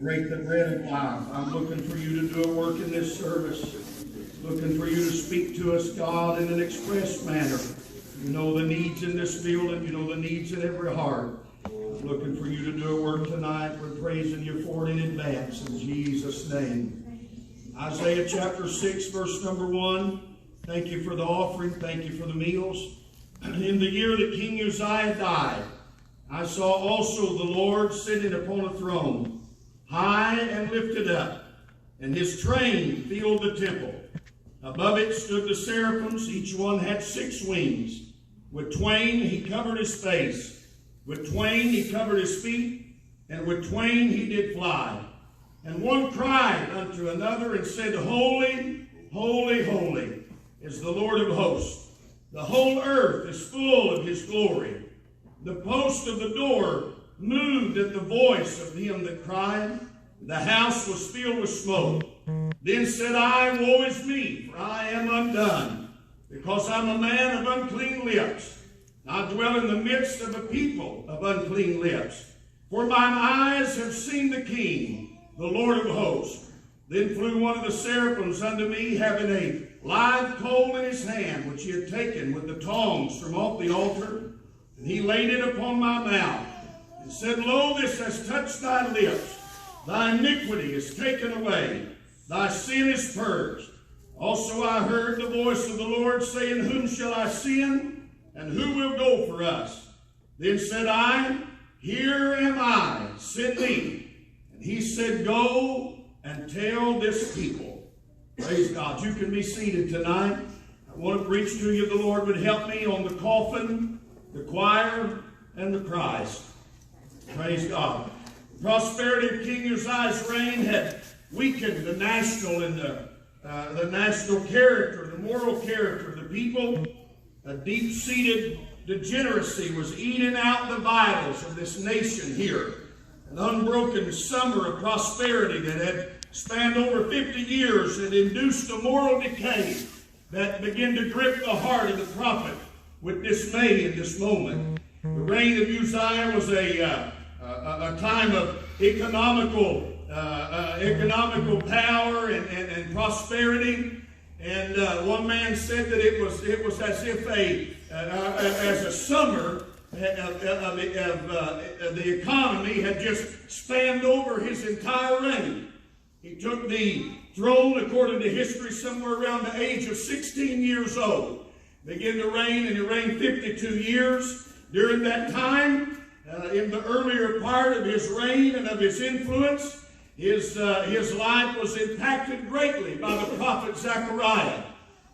break the bread of life. I'm looking for you to do a work in this service. Looking for you to speak to us, God, in an express manner. You know the needs in this building. You know the needs in every heart. I'm looking for you to do a work tonight. We're praising you for it in advance. In Jesus' name. Isaiah chapter 6, verse number 1. Thank you for the offering. Thank you for the meals. In the year that King Uzziah died, I saw also the Lord sitting upon a throne, high and lifted up, and his train filled the temple. Above it stood the seraphims. Each one had 6 wings. With twain he covered his face. With twain he covered his feet. And with twain he did fly. And one cried unto another and said, Holy, holy, holy is the Lord of hosts. The whole earth is full of his glory. The post of the door moved at the voice of him that cried. The house was filled with smoke. Then said I, Woe is me, for I am undone, because I'm a man of unclean lips. I dwell in the midst of a people of unclean lips. For mine eyes have seen the King, the Lord of hosts. Then flew one of the seraphims unto me, having a live coal in his hand, which he had taken with the tongs from off the altar. And he laid it upon my mouth, and said, Lo, this has touched thy lips. Thy iniquity is taken away. Thy sin is purged. Also I heard the voice of the Lord saying, Whom shall I send, and who will go for us? Then said I, Here am I, send me. And he said, Go and tell this people. Praise God. You can be seated tonight. I want to preach to you. The Lord would help me on the coffin, the choir, and the Christ. Praise God. The prosperity of King Uzziah's reign had weakened the national and the national character, the moral character of the people. A deep-seated degeneracy was eating out the vitals of this nation here. An unbroken summer of prosperity that had spanned over 50 years had induced a moral decay that began to grip the heart of the prophet with dismay in this moment. The reign of Uzziah was a time of economical power and prosperity. And one man said that it was as if as a summer of the economy had just spanned over his entire reign. He took the throne, according to history, somewhere around the age of 16 years old. Began to reign, and he reigned 52 years. During that time, in the earlier part of his reign and of his influence, his life was impacted greatly by the prophet Zechariah.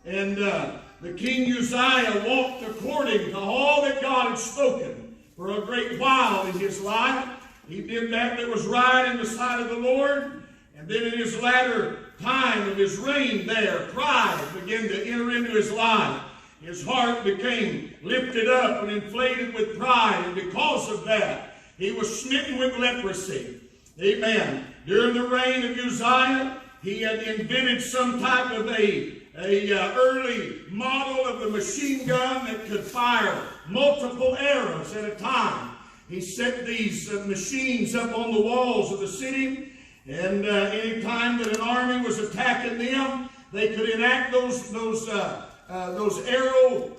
And the King Uzziah walked according to all that God had spoken for a great while in his life. He did that was right in the sight of the Lord. And then in his latter time of his reign there, pride began to enter into his life. His heart became lifted up and inflated with pride, and because of that, he was smitten with leprosy. Amen. During the reign of Uzziah, he had invented some type of a early model of the machine gun that could fire multiple arrows at a time. He set these machines up on the walls of the city, and any time that an army was attacking them, they could enact those arrow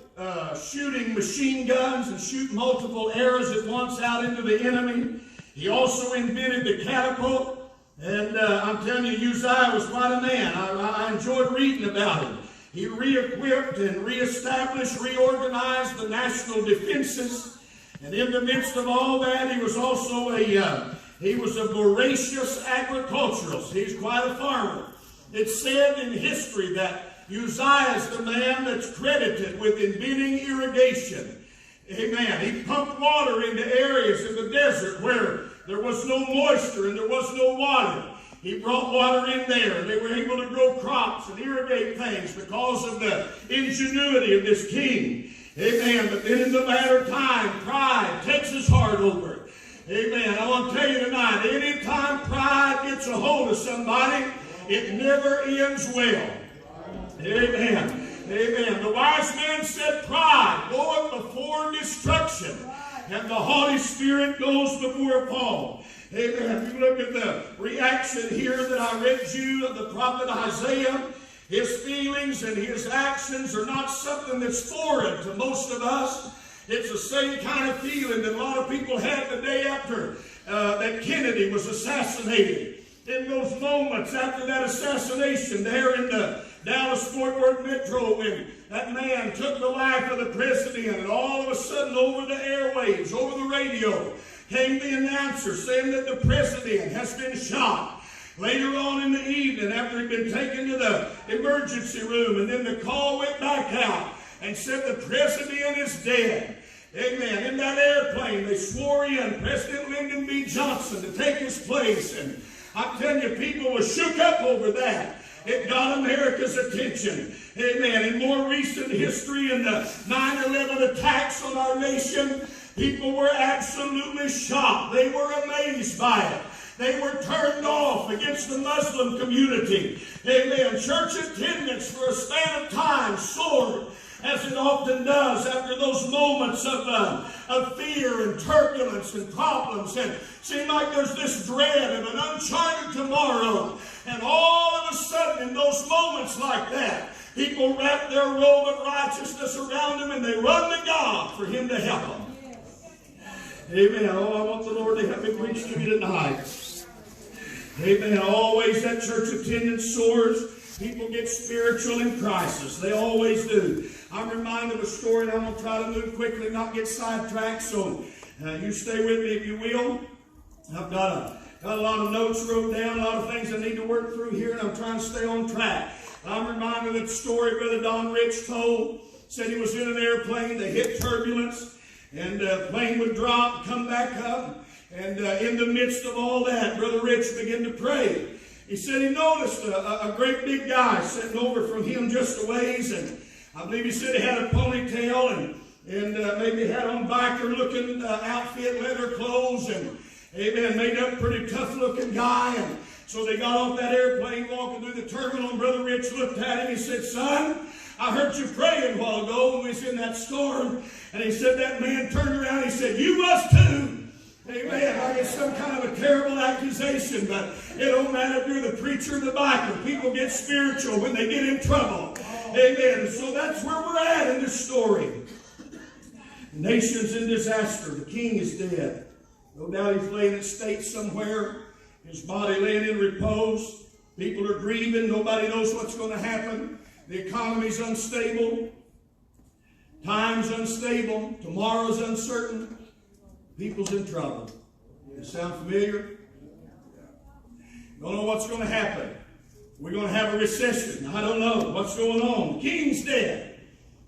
shooting machine guns and shoot multiple arrows at once out into the enemy. He also invented the catapult. And I'm telling you, Uzziah was quite a man. I enjoyed reading about him. He re-equipped and re-established, reorganized the national defenses. And in the midst of all that, he was also a voracious agriculturalist. He's quite a farmer. It's said in history that Uzziah is the man that's credited with inventing irrigation. Amen. He pumped water into areas in the desert where there was no moisture and there was no water. He brought water in there, and they were able to grow crops and irrigate things because of the ingenuity of this king. Amen. But then in the latter time, pride takes his heart over. Amen. I want to tell you tonight, anytime pride gets a hold of somebody, it never ends well. Amen. Amen. The wise man said, pride goeth before destruction. and the Holy Spirit goes before Paul. Amen. If you look at the reaction here that I read you of the prophet Isaiah, his feelings and his actions are not something that's foreign to most of us. It's the same kind of feeling that a lot of people had the day after that Kennedy was assassinated. In those moments after that assassination there in the Dallas-Fort Worth Metro, when that man took the life of the president, and all of a sudden over the airwaves, over the radio, came the announcer saying that the president has been shot. Later on in the evening, after he'd been taken to the emergency room, and then the call went back out and said the president is dead. Amen. In that airplane, they swore in President Lyndon B. Johnson to take his place. And I'm telling you, people were shook up over that. It got America's attention. Amen. In more recent history, in the 9/11 attacks on our nation, people were absolutely shocked. They were amazed by it. They were turned off against the Muslim community. Amen. Church attendance for a span of time soared, as it often does after those moments of fear and turbulence and problems. And it seemed like there's this dread of an uncharted tomorrow. And all of a sudden, in those moments like that, people wrap their robe of righteousness around them and they run to God for Him to help them. Amen. Oh, I want the Lord to help me preach to you tonight. Amen. Always that church attendance soars. People get spiritual in crisis. They always do. I'm reminded of a story, and I'm going to try to move quickly, not get sidetracked, so you stay with me if you will. I've got a lot of notes wrote down, a lot of things I need to work through here, and I'm trying to stay on track. I'm reminded of the story Brother Don Rich told. Said he was in an airplane, they hit turbulence, and the plane would drop, come back up, and in the midst of all that, Brother Rich began to pray. He said he noticed a great big guy sitting over from him just a ways, and I believe he said he had a ponytail and maybe had on biker-looking outfit, leather clothes, and amen, made up pretty tough-looking guy. And so they got off that airplane, walking through the terminal, and Brother Rich looked at him. He said, "Son, I heard you praying a while ago when we was in that storm." And he said that man turned around. He said, "You was too." Amen. Like it's some kind of a terrible accusation, but it don't matter if you're the preacher or the biker. People get spiritual when they get in trouble. Amen. So that's where we're at in this story. The nation's in disaster. The king is dead. No doubt he's laying in state somewhere. His body laying in repose. People are grieving. Nobody knows what's going to happen. The economy's unstable. Time's unstable. Tomorrow's uncertain. People's in trouble. Does it sound familiar? Don't know what's going to happen. We're going to have a recession. I don't know what's going on. The king's dead.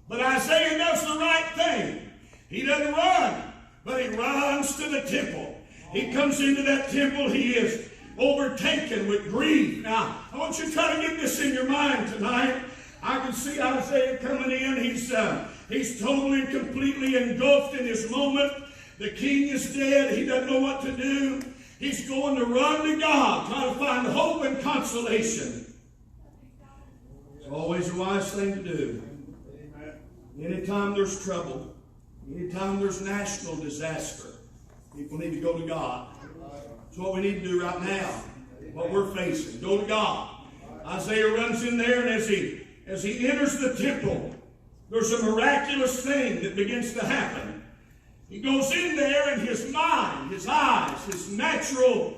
But Isaiah does the right thing. He doesn't run, but he runs to the temple. He comes into that temple. He is overtaken with grief. Now, I want you to try to get this in your mind tonight. I can see Isaiah coming in. He's totally and completely engulfed in his moment. The king is dead. He doesn't know what to do. He's going to run to God, trying to find hope and consolation. It's always a wise thing to do. Anytime there's trouble, anytime there's national disaster, people need to go to God. That's what we need to do right now, what we're facing. Go to God. Isaiah runs in there, and as he enters the temple, there's a miraculous thing that begins to happen. He goes in there, and his mind, his eyes, his natural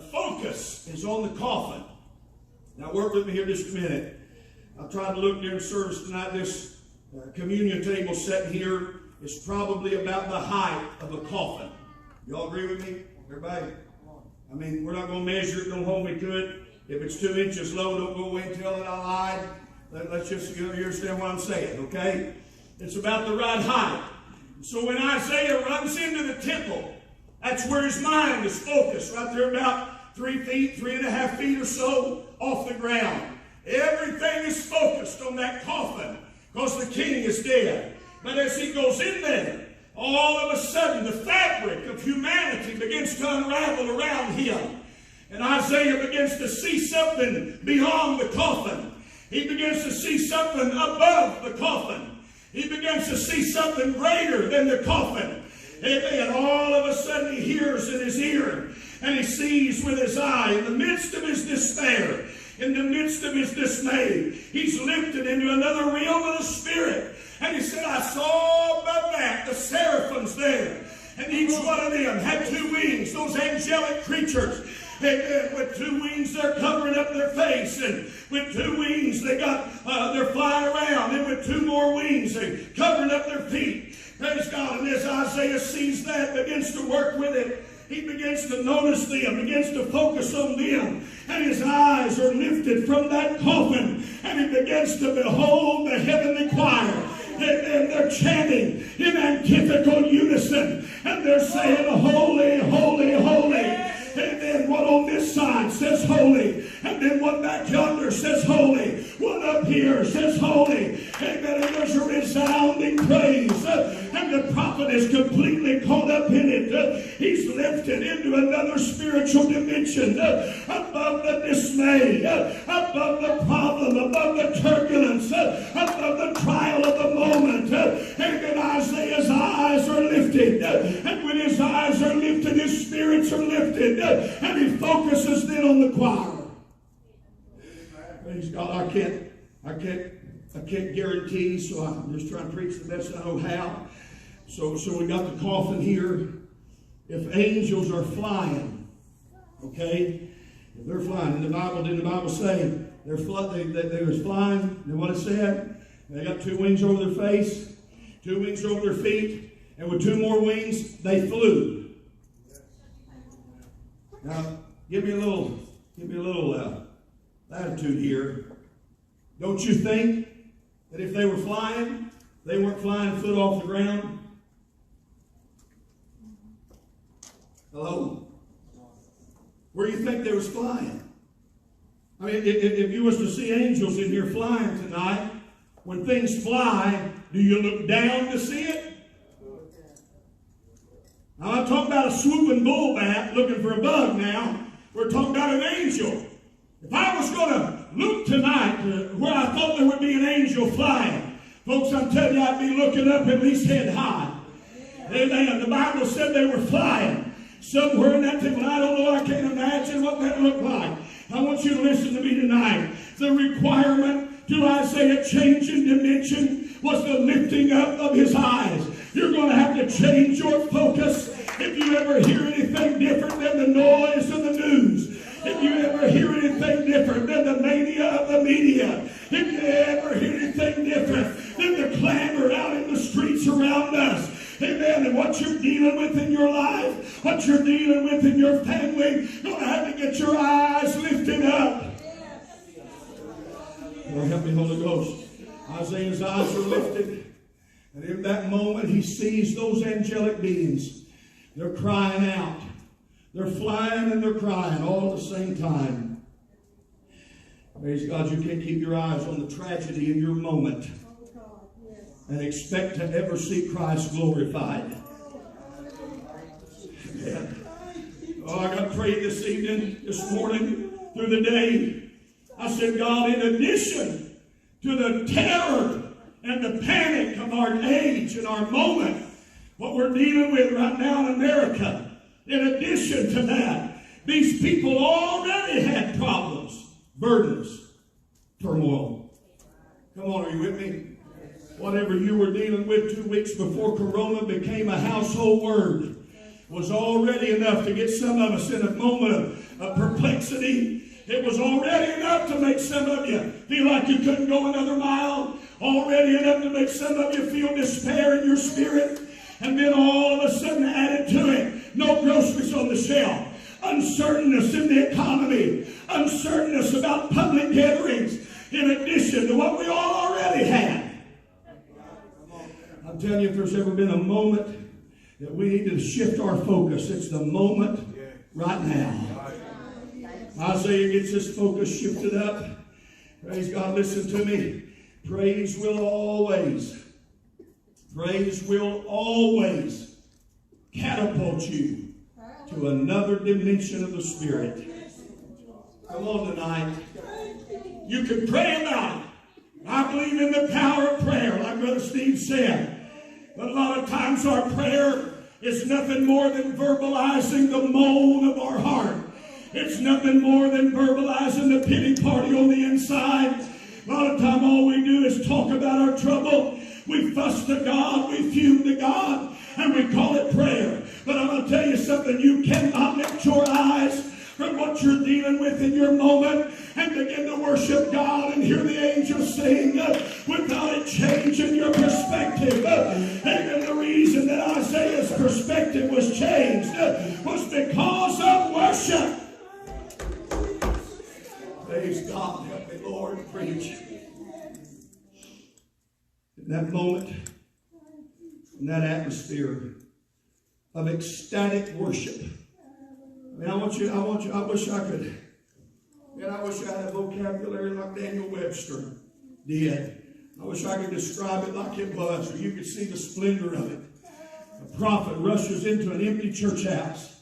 focus is on the coffin. Now, work with me here just a minute. I've tried to look during service tonight. This communion table set here is probably about the height of a coffin. Y'all agree with me? Everybody? I mean, we're not going to measure it. Don't hold me to it. If it's 2 inches low, don't go away and tell it I lied. Let's just understand what I'm saying, okay? It's about the right height. So when Isaiah runs into the temple, that's where his mind is focused, right there about 3 feet, 3.5 feet or so off the ground. Everything is focused on that coffin because the king is dead. But as he goes in there, all of a sudden the fabric of humanity begins to unravel around him. And Isaiah begins to see something beyond the coffin. He begins to see something above the coffin. He begins to see something greater than the coffin. Amen. All of a sudden he hears in his ear and he sees with his eye in the midst of his despair, in the midst of his dismay, he's lifted into another realm of the Spirit. And he said, I saw above that the seraphims there. And each one of them had 2 wings, those angelic creatures. And with 2 wings, they're covering up their face. And with 2 wings, they're flying around. And with 2 more wings, they're covering up their feet. Praise God. And as Isaiah sees that, begins to work with it, he begins to notice them, begins to focus on them. And his eyes are lifted from that coffin. And he begins to behold the heavenly choir. And they're chanting in antithetical unison. And they're saying, holy, holy, holy. And then one on this side says holy. And then one back yonder says holy. One up here says holy. Amen. And there's a resounding praise. And the prophet is completely caught up in it. He's lifted into another spiritual dimension. Above the dismay. Above the problem. Above the turbulence. Above the trial of the moment. Amen. Isaiah's eyes are lifted. And when his eyes are lifted, his spirits are lifted. And he focuses then on the choir. Praise God. I can't guarantee, so I'm just trying to preach the best I know how. So we got the coffin here. If angels are flying, okay, if they're flying, in the Bible, didn't the Bible say they was flying? And what it said? They got 2 wings over their face, 2 wings over their feet, and with 2 more wings, they flew. Now, give me a little latitude here. Don't you think that if they were flying, they weren't flying a foot off the ground? Hello? Where do you think they was flying? I mean, if you was to see angels in here flying tonight, when things fly, do you look down to see it? Now, I'm not talking about a swooping bull bat looking for a bug now. We're talking about an angel. If I was going to look tonight where I thought there would be an angel flying, folks, I'm telling you, I'd be looking up at least head high. Amen. The Bible said they were flying somewhere in that thing. I don't know. I can't imagine what that looked like. I want you to listen to me tonight. The requirement to Isaiah change in dimension was the lifting up of his eyes. You're going to have to change your focus if you ever hear anything different than the noise of the news. If you ever hear anything different than the mania of the media. If you ever hear anything different than the clamor out in the streets around us. Amen. And what you're dealing with in your life, what you're dealing with in your family, you're going to have to get your eyes lifted up. Lord, help me, Holy Ghost. Isaiah's eyes are lifted. And in that moment, he sees those angelic beings. They're crying out. They're flying and they're crying all at the same time. Praise God, you can't keep your eyes on the tragedy in your moment and expect to ever see Christ glorified. Amen. Oh, I got to pray this evening, this morning, through the day. I said, God, in addition to the terror and the panic of our age and our moment, what we're dealing with right now in America, in addition to that, these people already had problems, burdens, turmoil. Come on, are you with me? Whatever you were dealing with 2 weeks before Corona became a household word was already enough to get some of us in a moment of perplexity. It was already enough to make some of you feel like you couldn't go another mile. Already enough to make some of you feel despair in your spirit. And then all of a sudden added to it, no groceries on the shelf, uncertainness in the economy, uncertainness about public gatherings, in addition to what we all already had. I'm telling you, if there's ever been a moment that we need to shift our focus, it's the moment right now. Isaiah gets his focus shifted up. Praise God, listen to me. Praise will always catapult you to another dimension of the Spirit. Come on tonight. You can pray about it. I believe in the power of prayer, like Brother Steve said. But a lot of times our prayer It's nothing more than verbalizing the moan of our heart. It's nothing more than verbalizing the pity party on the inside. A lot of time all we do is talk about our trouble. We fuss to God, we fume to God, and we call it prayer. But I'm going to tell you something. You cannot lift your eyes from what you're dealing with in your moment and begin to worship God and hear the angels sing without it changing your perspective. And the reason that Isaiah's perspective was changed was because of worship. Praise God. Help me, Lord, preach. In that moment, in that atmosphere of ecstatic worship. I mean, I wish I could. Man, I wish I had a vocabulary like Daniel Webster did. I wish I could describe it like it was, or you could see the splendor of it. A prophet rushes into an empty church house.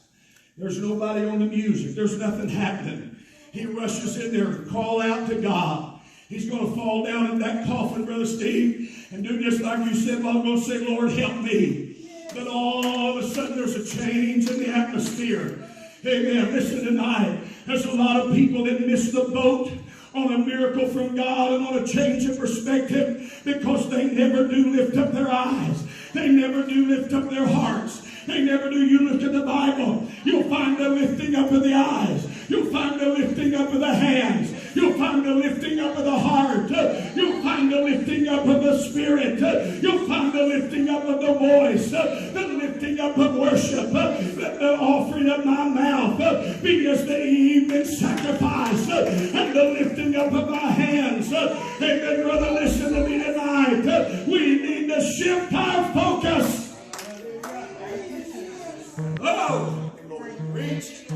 There's nobody on the music. There's nothing happening. He rushes in there to call out to God. He's going to fall down in that coffin, Brother Steve, and do just like you said. Well, I'm going to say, Lord, help me. But all of a sudden, there's a change in the atmosphere. Amen. Listen tonight. There's a lot of people that miss the boat on a miracle from God and on a change of perspective because they never do lift up their eyes. They never do lift up their hearts. They never do. You look at the Bible, you'll find the lifting up of the eyes. You'll find the lifting up of the hands. You'll find the lifting up of the heart. You'll find the lifting up of the spirit. You'll find the lifting up of the voice. The lifting up of worship. Let the offering of my mouth be as the evening sacrifice. And the lifting up of my hands. Amen, brother, listen to me tonight. We need to shift our focus. Oh, reach.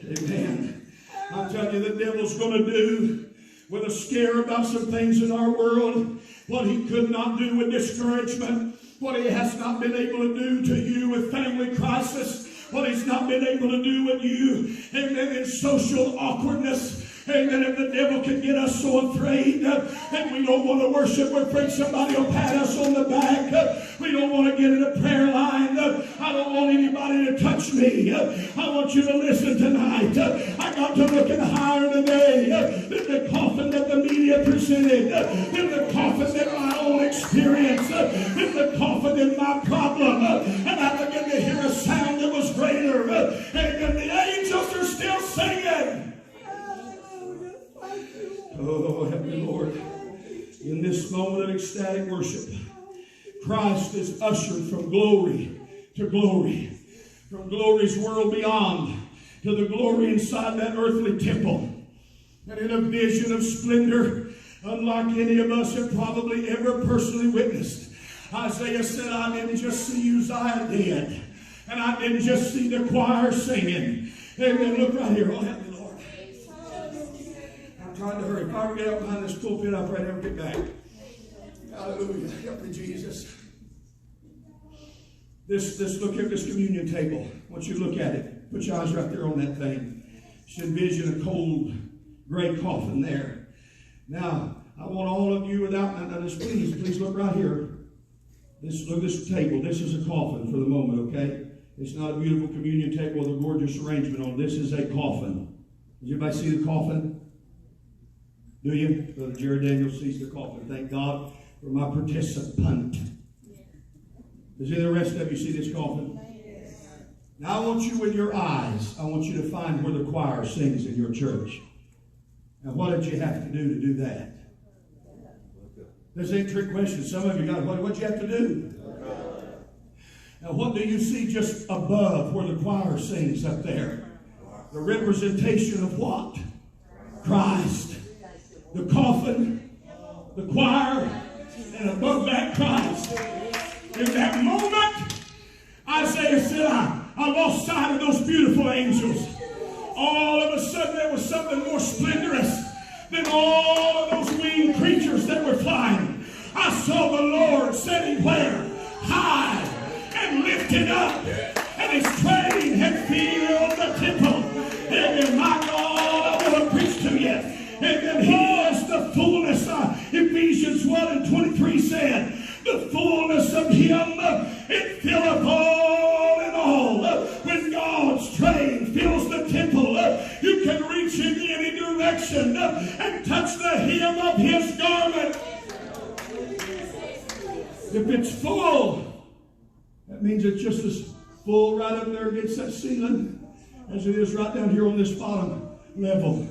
Amen. I'm telling you, the devil's going to do with a scare about some things in our world what he could not do with discouragement, what he has not been able to do to you with family crisis, what he's not been able to do with you, amen, in social awkwardness. Amen. If the devil can get us so afraid that we don't want to worship, we're afraid somebody will pat us on the back. We don't want to get in a prayer line. I don't want anybody to touch me. I want you to listen tonight. I got to look higher today than the coffin that the media presented, than the coffin that my own experience, than the coffin in my problem. And I began to hear a sound that was greater. And the angels are still singing. Oh, help me, Lord. In this moment of ecstatic worship, Christ is ushered from glory to glory, from glory's world beyond to the glory inside that earthly temple. And in a vision of splendor, unlike any of us have probably ever personally witnessed, Isaiah said, I didn't just see Uzziah dead, and I didn't just see the choir singing. Amen. Look right here. Oh, help me, Lord. I'm trying to hurry. If I ever get up behind this pulpit, I'll probably never get back. Hallelujah. Help me, Jesus. Look at this communion table. I want you to look at it. Put your eyes right there on that thing. Just envision a cold, gray coffin there. Now, I want all of you without, please look right here. Look at this table. This is a coffin for the moment, okay? It's not a beautiful communion table with a gorgeous arrangement on it. This is a coffin. Does anybody see the coffin? Do you? Brother Jared Daniels sees the coffin. Thank God for my participant. Does any of the rest of you see this coffin? Now I want you with your eyes, I want you to find where the choir sings in your church. Now what did you have to do that? This ain't a trick question. Some of you got, what'd you have to do? Now what do you see just above where the choir sings up there? The representation of what? Christ. The coffin, the choir, and above that Christ. In that moment, Isaiah said, I lost sight of those beautiful angels. All of a sudden, there was something more splendorous than all of those winged creatures that were flying. I saw the Lord sitting where? High and lifted up, and his train had filled the temple. And my God, I want to preach to you. And then he is the fullness. Ephesians 1:23 said, the fullness of him, it filleth all reach in any direction and touch the hem of his garment. If it's full, that means it's just as full right up there against that ceiling as it is right down here on this bottom level.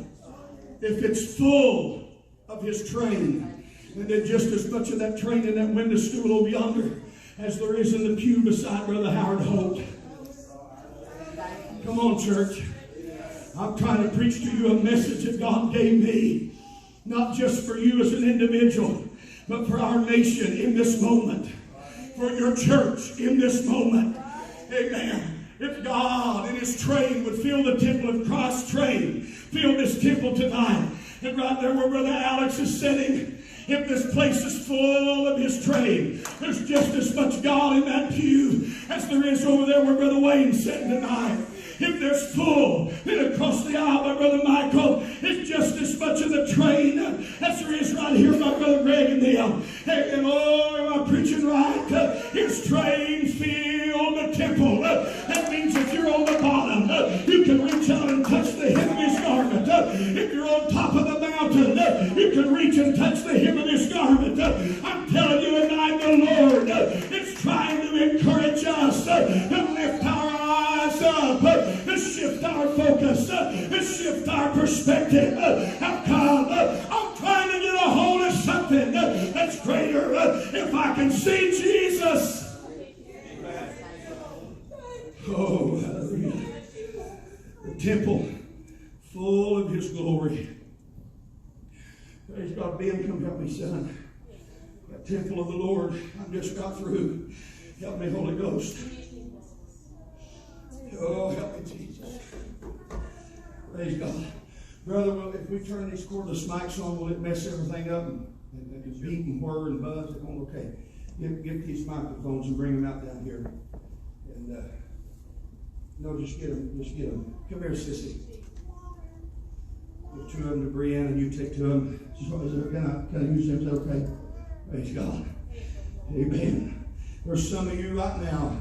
If it's full of his train, and then just as much of that train in that window stool over yonder as there is in the pew beside Brother Howard Holt. Come on, church. I'm trying to preach to you a message that God gave me, not just for you as an individual, but for our nation in this moment, for your church in this moment. Amen. If God and his train would fill the temple of Christ's train, fill this temple tonight, and right there where Brother Alex is sitting, if this place is full of his train, there's just as much God in that pew as there is over there where Brother Wayne's sitting tonight. If there's full, then across the aisle by Brother Michael, it's just as much of the train as there is right here by Brother Greg and them. And oh, am I preaching right? His train filled the temple. That means if you're on the bottom, you can reach out and touch the hem of his garment. If you're on top of the mountain, you can reach and touch the hem of his garment. I'm telling you tonight, the Lord is trying to encourage us to lift our eyes up, to shift our focus, to shift our perspective. I'm trying to get a hold of something that's greater. If I can see Jesus. Oh, hallelujah. The temple full of his glory. Praise God. Ben, come help me, son. That temple of the Lord, I just got through. Help me, Holy Ghost. Oh, help me, Jesus. Praise God. Brother, well, if we turn these cordless mics on, will it mess everything up and beat and whir and buzz? Okay. Get these microphones and bring them out down here. And, no, just get them. Just get them. Come here, sissy. Give 2 of them to Brianna, and you take 2 of them. Can I use them? Is that okay? Praise God. Amen. There's some of you right now.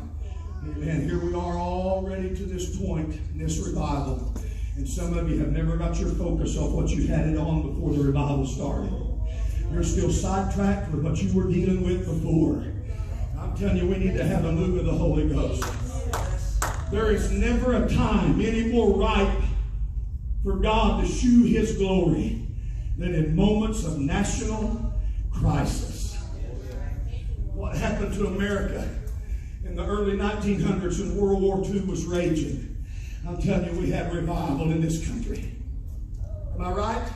Amen. Here we are already to this point in this revival. And some of you have never got your focus off what you had it on before the revival started. You're still sidetracked with what you were dealing with before. I'm telling you, we need to have a move of the Holy Ghost. There is never a time any more ripe for God to shew his glory than in moments of national crisis. What happened to America in the early 1900s when World War II was raging? I'm telling you, we had revival in this country. Am I right?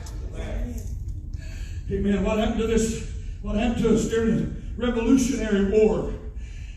Amen. What happened to this? What happened to us during the Revolutionary War?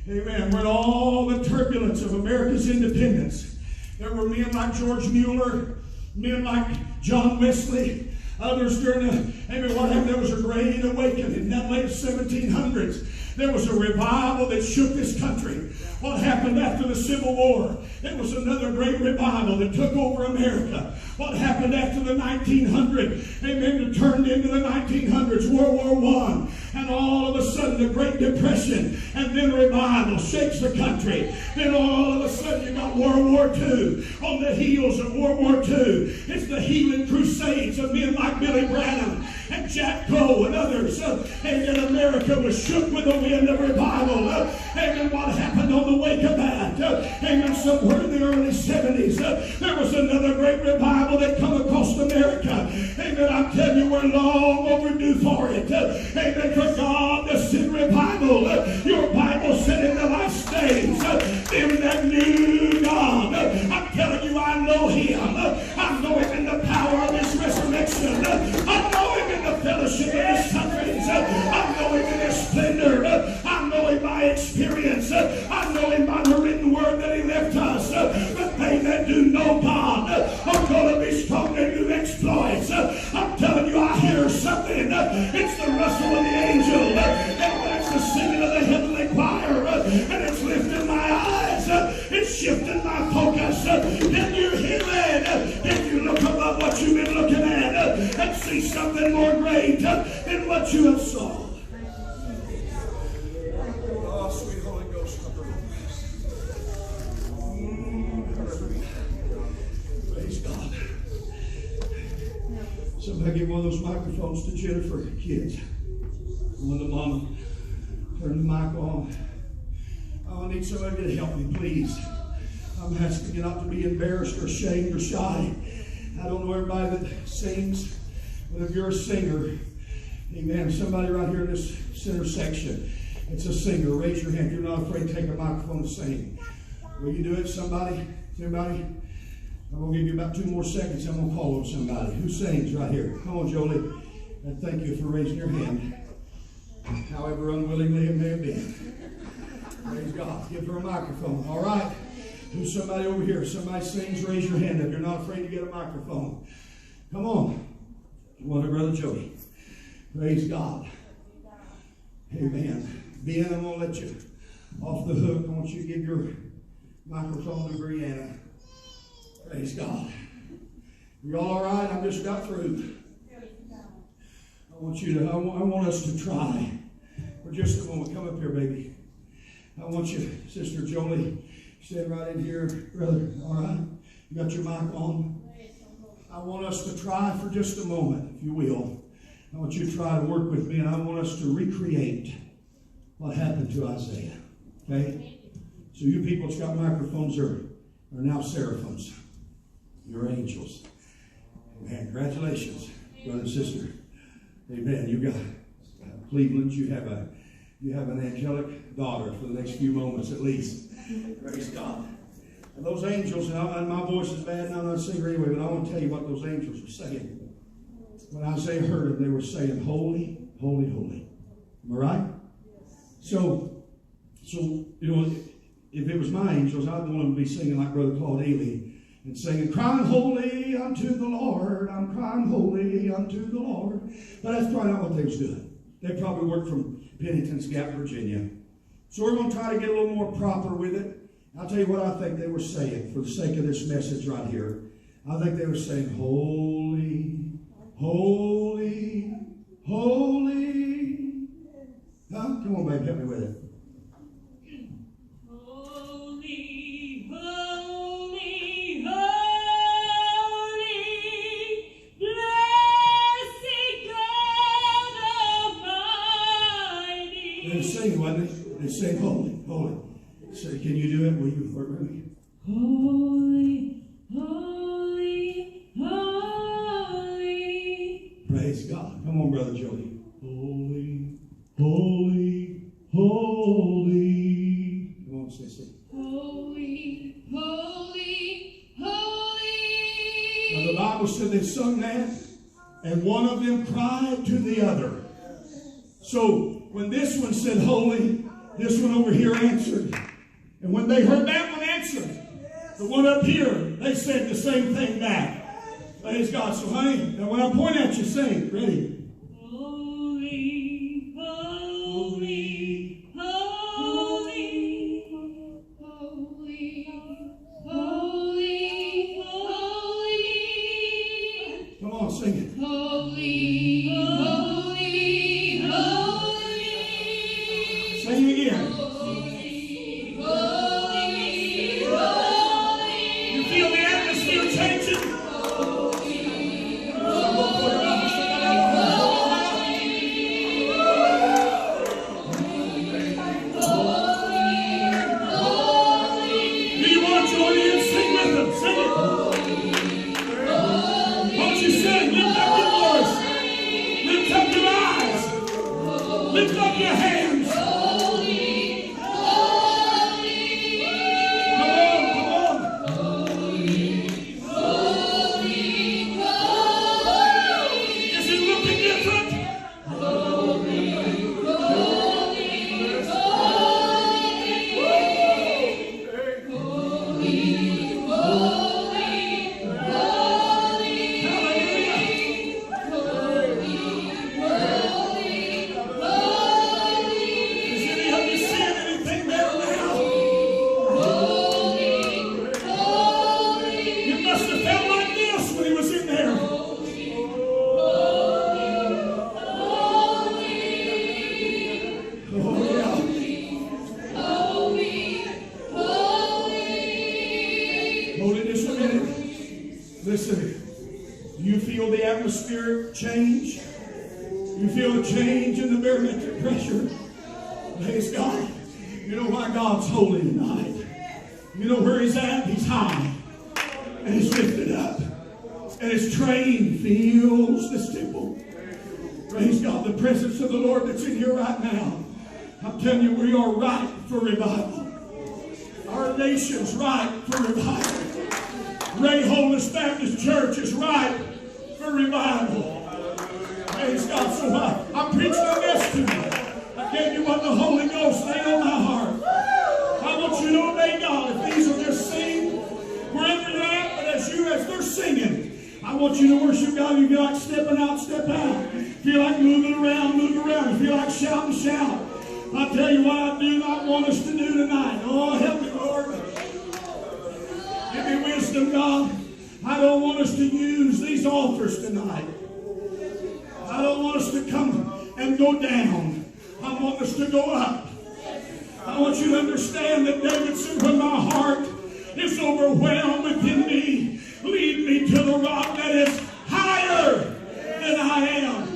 Amen. When all the turbulence of America's independence, there were men like George Mueller, men like John Wesley, others during the, amen, what happened? There was a great awakening in that late 1700s. There was a revival that shook this country. What happened after the Civil War? It was another great revival that took over America. What happened after the 1900s? Amen. It turned into the 1900s, World War I. And all of a sudden the Great Depression and then revival shakes the country. Then all of a sudden you got World War II. On the heels of World War II, it's the healing crusades of men like Billy Branham and Jack Coe and others. And America was shook with the wind of revival. Amen. What happened on the wake of that? Amen. Somewhere in the early 70s, there was another great revival that come across America. Amen. I'm telling you, we're long overdue for it. Amen. For God to send revival. Your Bible said in the last days, in that new God. I'm telling you, I know him. I know him in the power of his resurrection. I know him in the fellowship of his sufferings. I know him in his splendor. I know him by experience. I know him by the written word that he left us. But they that do know God are going to be strong and do exploits. I'm telling you, I hear something. It's the rustle of the angel. And that's the singing of the heavenly choir. And it's lifting my eyes. It's shifting my focus. Can you hear it? Can you look above what you've been looking at and see something more great than what you have saw? Oh, sweet Holy Ghost. Praise God. Somebody give one of those microphones to Jennifer, kids. When the mama turn the mic on. Oh, I need somebody to help me, please. I'm asking you not to be embarrassed or ashamed or shy. I don't know everybody that sings, but if you're a singer, amen, somebody right here in this center section, it's a singer. Raise your hand. You're not afraid to take a microphone and sing. Will you do it, somebody? Somebody? I'm going to give you about 2 more seconds. I'm going to call on somebody. Who sings right here? Come on, Jolie. And thank you for raising your hand. However unwillingly it may have been. Praise God. Give her a microphone. All right. Who's somebody over here? Somebody sings, raise your hand up. You're not afraid to get a microphone. Come on. You want to Brother Jody? Praise God. Amen. Ben, I'm going to let you off the hook. I want you to give your microphone to Brianna. Praise God. You all right? I just got through. I want us to try for just a moment. Come up here, baby. I want you, Sister Jolie, stand right in here, brother. All right? You got your mic on? I want us to try for just a moment, if you will. I want you to try to work with me, and I want us to recreate what happened to Isaiah. Okay? So you people that's got microphones are now seraphims. You're angels. Amen. Congratulations, brother and sister. Amen. You got Cleveland. You have an angelic daughter for the next few moments at least. Praise God. And those angels, and my voice is bad, and I'm not a singer anyway, but I want to tell you what those angels were saying. When Isaiah heard them, they were saying, holy, holy, holy. Am I right? So you know, if it was my angels, I'd want them to be singing like Brother Claude Ely and singing, crying holy unto the Lord. I'm crying holy unto the Lord. But that's probably not what they was doing. They probably worked from Pennington's Gap, Virginia. So we're going to try to get a little more proper with it. I'll tell you what I think they were saying for the sake of this message right here. I think they were saying, holy, holy, holy. Huh? Come on, baby, help me with it. Holy, holy, holy, blessed God Almighty. They were singing, wasn't they? They sang holy, holy. So can you do it? Will you work with me? Holy, holy, holy. Praise God. Come on, Brother Jody. Holy, holy, holy. Come on, Sissy. Holy, holy, holy. Now the Bible said they sung that, and one of them cried to the other. So when this one said holy, this one over here answered. And when they heard that one answer, the one up here, they said the same thing back. Praise God. So, honey, now when I point at you, sing. Ready? Holy, holy, holy, holy, holy, holy. Come on, sing it. Holy, holy, holy. Sing it again. feel the atmosphere change? You feel a change in the barometric pressure? Praise God. You know why God's holy tonight? You know where He's at? He's high. And He's lifted up. And His train fills this temple. Praise God. The presence of the Lord that's in here right now. I'm telling you, we are ripe for revival. Our nation's ripe for revival. Wray Holiness Baptist Church is ripe for revival. Praise God. So I preached on this to you. I gave you what the Holy Ghost laid on my heart. I want you to obey God. If these will just sing wherever you're at, but as they're singing, I want you to worship God. You feel like stepping out, step out. Feel like moving around, move around. You feel like shouting, shout. I'll tell you what I do not want us to do tonight. Oh, help me, Lord. Give me wisdom, God. I don't want us to use these altars tonight. I don't want us to come and go down. I want us to go up. I want you to understand that David said, when my heart is overwhelmed within me, lead me to the rock that is higher than I am.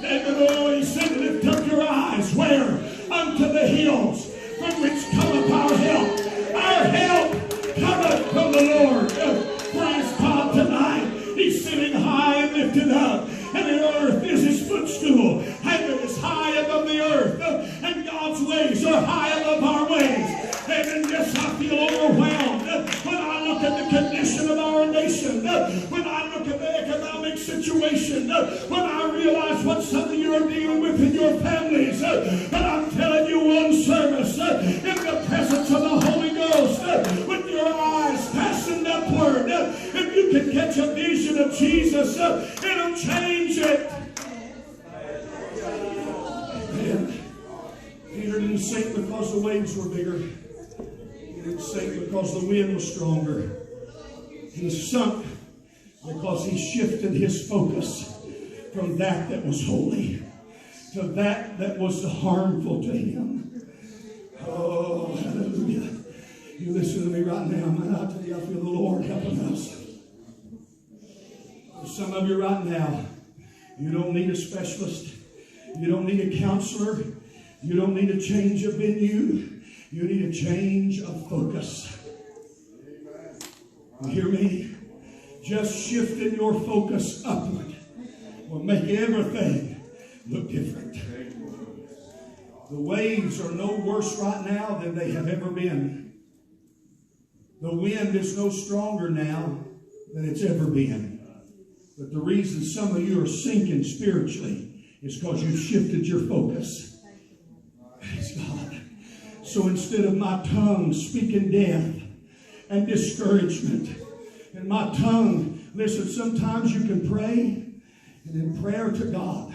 David always said, lift up your eyes. Where? Unto the hills, from which cometh our help. Our help cometh from the Lord. Praise God tonight. He's sitting high and lifted up. And the earth is His footstool. Heaven is high above the earth. And God's ways are high above our ways. And yes, I feel overwhelmed when I look at the condition of our nation. When I look at the economic situation. When I realize what some of you are dealing with in your families. But I'm telling you, one service in the presence of the Holy Ghost, with your eyes fastened upward, if you can catch a vision of Jesus, it'll change it. Man, Peter didn't sink because the waves were bigger. He didn't sink because the wind was stronger. He sunk because he shifted his focus from that was holy to that was harmful to him. Oh, hallelujah. You listen to me right now, man. I tell you, I feel the Lord helping us. For some of you right now, you don't need a specialist. You don't need a counselor. You don't need a change of venue. You need a change of focus. You hear me? Just shifting your focus upward will make everything look different. The waves are no worse right now than they have ever been. The wind is no stronger now than it's ever been. But the reason some of you are sinking spiritually is because you've shifted your focus. Praise God. So instead of my tongue speaking death and discouragement, and my tongue, listen, sometimes you can pray, and in prayer to God,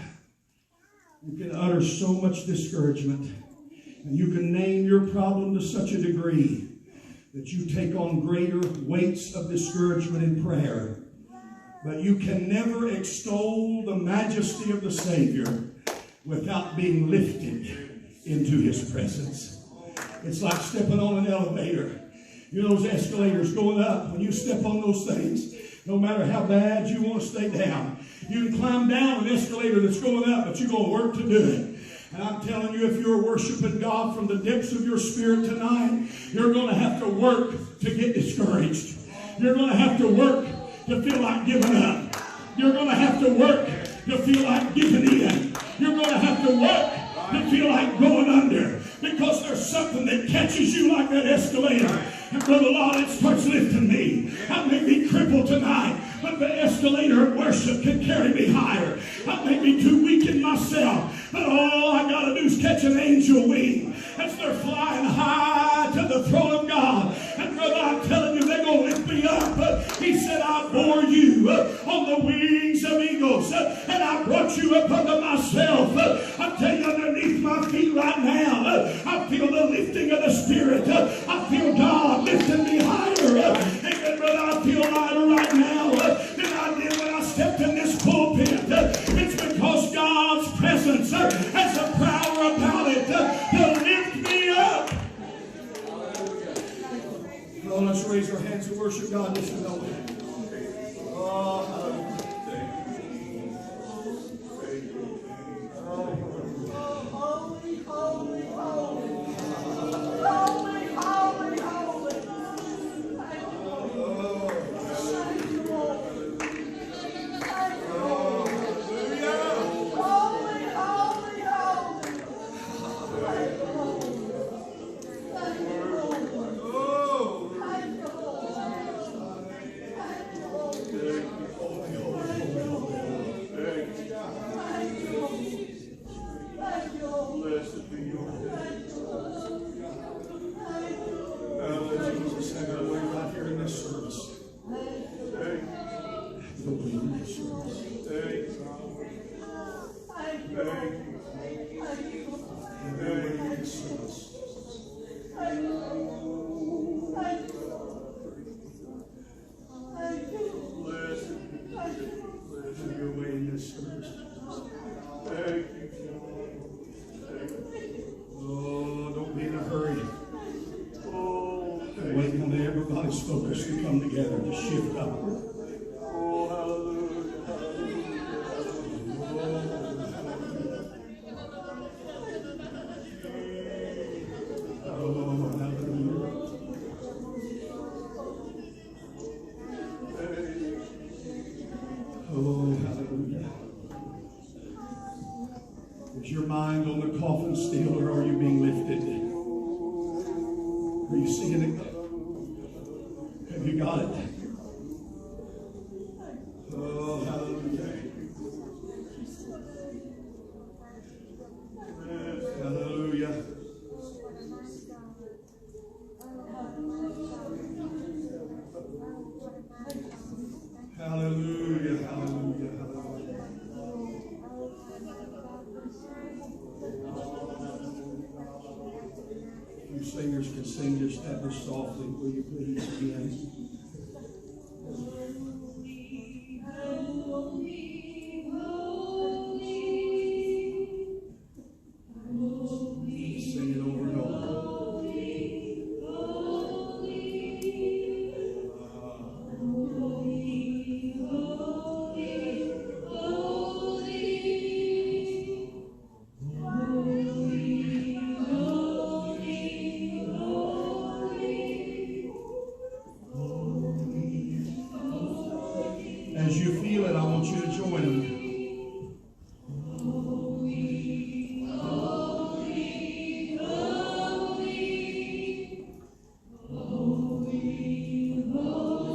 you can utter so much discouragement, and you can name your problem to such a degree that you take on greater weights of discouragement in prayer. But you can never extol the majesty of the Savior without being lifted into His presence. It's like stepping on an elevator. You know those escalators going up. When you step on those things, no matter how bad you want to stay down, you can climb down an escalator that's going up, but you're going to work to do it. And I'm telling you, if you're worshiping God from the depths of your spirit tonight, you're going to have to work to get discouraged. You're going to have to work to feel like giving up. You're going to have to work to feel like giving in. You're going to have to work to feel like going under, because there's something that catches you like that escalator. And Brother Lord, it starts lifting me. I may be crippled tonight, but the escalator of worship can carry me higher. I may be too weak in myself, but all I got to do is catch an angel wing as they're flying high to the throne of God. And brother, I'm telling you, they're going to lift me up. He said, I bore you on the wings of eagles, and I brought you up unto myself. I tell you, underneath my feet right now, I feel the lifting of the Spirit. I feel God lifting me higher. Amen, brother, I feel lighter right now than I did when I stepped in this pulpit. It's because God's presence has a power about it to lift me up. Well, let's raise our hands and worship God this moment. Oh, hallelujah. Is your mind on the coffin still, or are you being lifted? Are you seeing it? Have you got it? Oh, hallelujah. Hallelujah. Hallelujah, hallelujah, hallelujah. You singers can sing just ever softly, will you please begin? Sing it over and over. As you feel it, I want you to join them.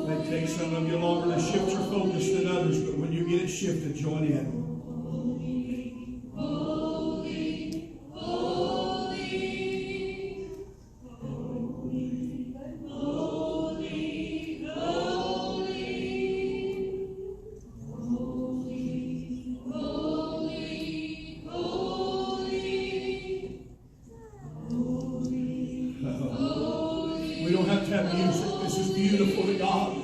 It may take some of you longer to shift your focus than others, but when you get it shifted, join in. We don't have to have music. This is beautiful to God.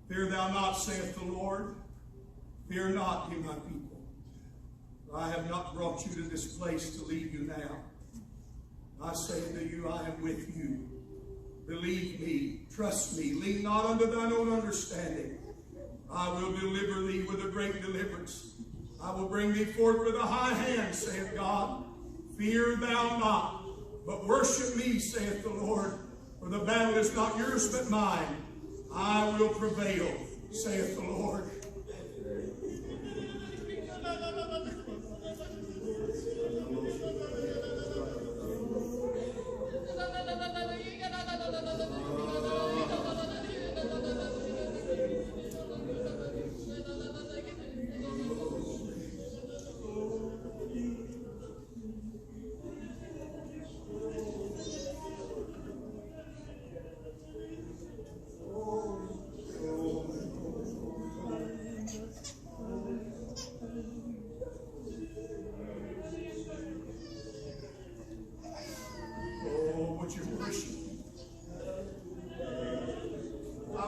Fear thou not, saith the Lord. Fear not, ye my people. For I have not brought you to this place to leave you now. I say to you, I am with you. Believe me, trust me, lean not unto thine own understanding. I will deliver thee with a great deliverance. I will bring thee forth with a high hand, saith God. Fear thou not, but worship me, saith the Lord. For the battle is not yours but mine. I will prevail, saith the Lord.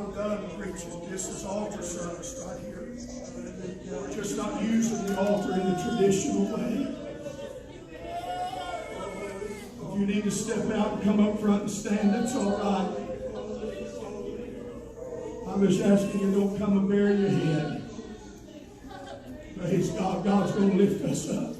I'm done preaching. This is altar service right here. We're just not using the altar in the traditional way. If you need to step out and come up front and stand, that's all right. I'm just asking you, don't come and bury your head. Praise God. God's going to lift us up.